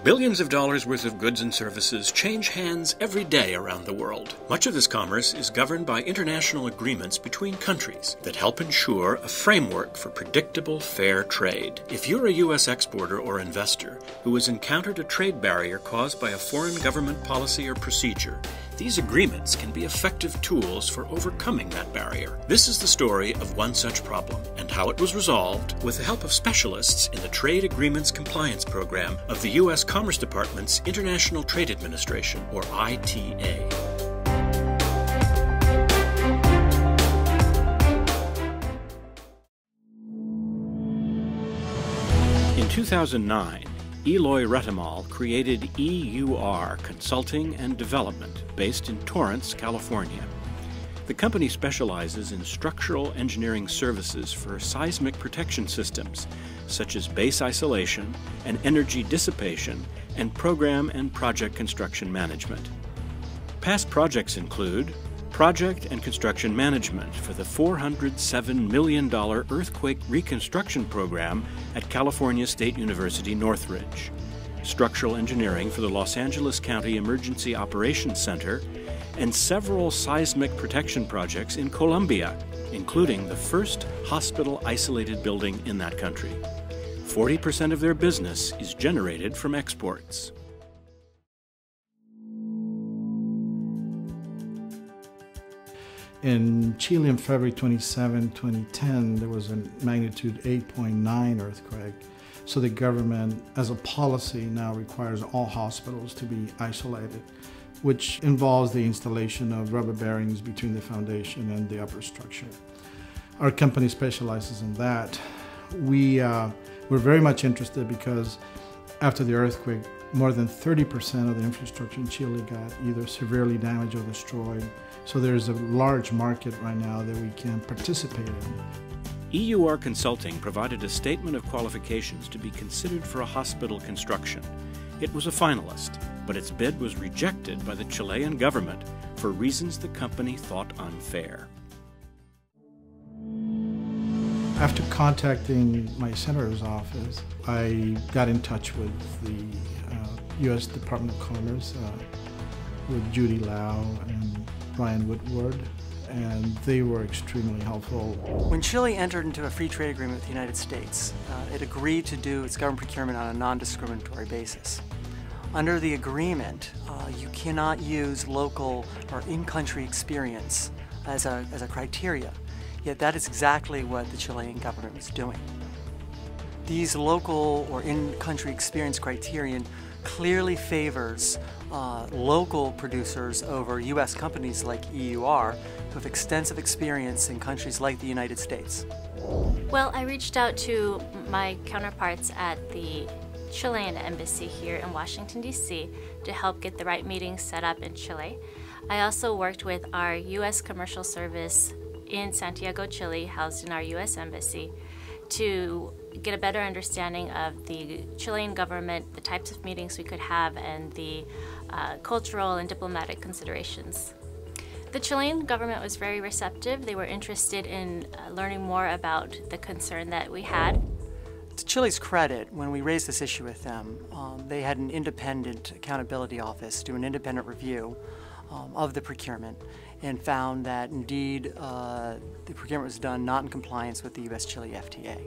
Billions of dollars worth of goods and services change hands every day around the world. Much of this commerce is governed by international agreements between countries that help ensure a framework for predictable, fair trade. If you're a U.S. exporter or investor who has encountered a trade barrier caused by a foreign government policy or procedure, these agreements can be effective tools for overcoming that barrier. This is the story of one such problem and how it was resolved with the help of specialists in the Trade Agreements Compliance Program of the U.S. Commerce Department's International Trade Administration, or ITA. In 2009, Eloy Retamal created EUR Consulting and Development, based in Torrance, California. The company specializes in structural engineering services for seismic protection systems, such as base isolation and energy dissipation, and program and project construction management. Past projects include project and construction management for the $407 million earthquake reconstruction program at California State University, Northridge, structural engineering for the Los Angeles County Emergency Operations Center, and several seismic protection projects in Colombia, including the first hospital-isolated building in that country. 40% of their business is generated from exports. In Chile on February 27, 2010, there was a magnitude 8.9 earthquake. So the government, as a policy, now requires all hospitals to be isolated, which involves the installation of rubber bearings between the foundation and the upper structure. Our company specializes in that. We're very much interested because after the earthquake, more than 30% of the infrastructure in Chile got either severely damaged or destroyed. So there's a large market right now that we can participate in. EUR Consulting provided a statement of qualifications to be considered for a hospital construction. It was a finalist, but its bid was rejected by the Chilean government for reasons the company thought unfair. After contacting my senator's office, I got in touch with the U.S. Department of Commerce, with Judy Lau and Brian Woodward, and they were extremely helpful. When Chile entered into a free trade agreement with the United States, it agreed to do its government procurement on a non-discriminatory basis. Under the agreement, you cannot use local or in-country experience as a criteria. Yet that is exactly what the Chilean government was doing. These local or in-country experience criterion clearly favors local producers over U.S. companies like EUR who have extensive experience in countries like the United States. Well, I reached out to my counterparts at the Chilean embassy here in Washington, D.C. to help get the right meetings set up in Chile. I also worked with our U.S. Commercial Service in Santiago, Chile, housed in our U.S. Embassy, to get a better understanding of the Chilean government, the types of meetings we could have, and the cultural and diplomatic considerations. The Chilean government was very receptive. They were interested in learning more about the concern that we had. To Chile's credit, when we raised this issue with them, they had an independent accountability office do an independent review of the procurement and found that indeed the procurement was done not in compliance with the U.S. Chile FTA.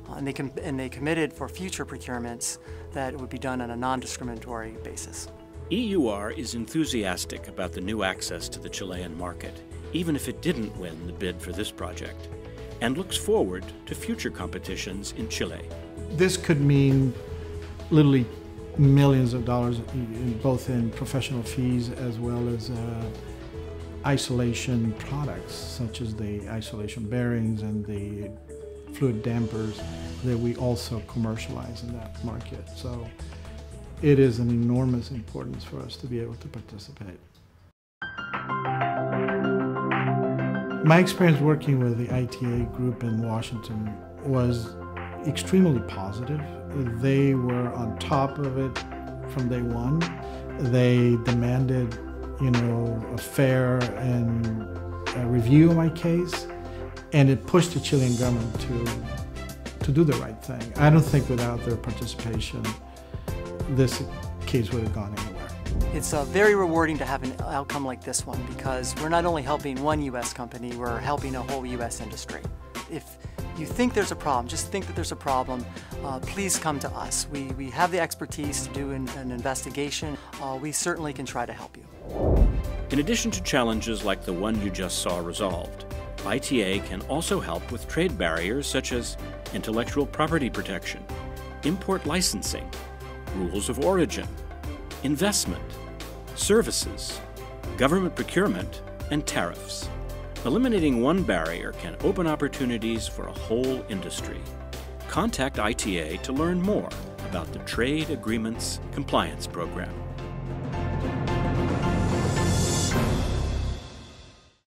And they committed for future procurements that it would be done on a non-discriminatory basis. EUR is enthusiastic about the new access to the Chilean market, even if it didn't win the bid for this project, and looks forward to future competitions in Chile. This could mean literally millions of dollars, both in professional fees as well as isolation products, such as the isolation bearings and the fluid dampers that we also commercialize in that market. So it is an enormous importance for us to be able to participate. My experience working with the ITA group in Washington was extremely positive. They were on top of it from day one. They demanded, a fair and a review of my case, and it pushed the Chilean government to do the right thing. I don't think without their participation, this case would have gone anywhere. It's very rewarding to have an outcome like this one because we're not only helping one U.S. company, we're helping a whole U.S. industry. If you think there's a problem, just think that there's a problem, please come to us. We have the expertise to do an investigation. We certainly can try to help you. In addition to challenges like the one you just saw resolved, ITA can also help with trade barriers such as intellectual property protection, import licensing, rules of origin, investment, services, government procurement, and tariffs. Eliminating one barrier can open opportunities for a whole industry. Contact ITA to learn more about the Trade Agreements Compliance Program.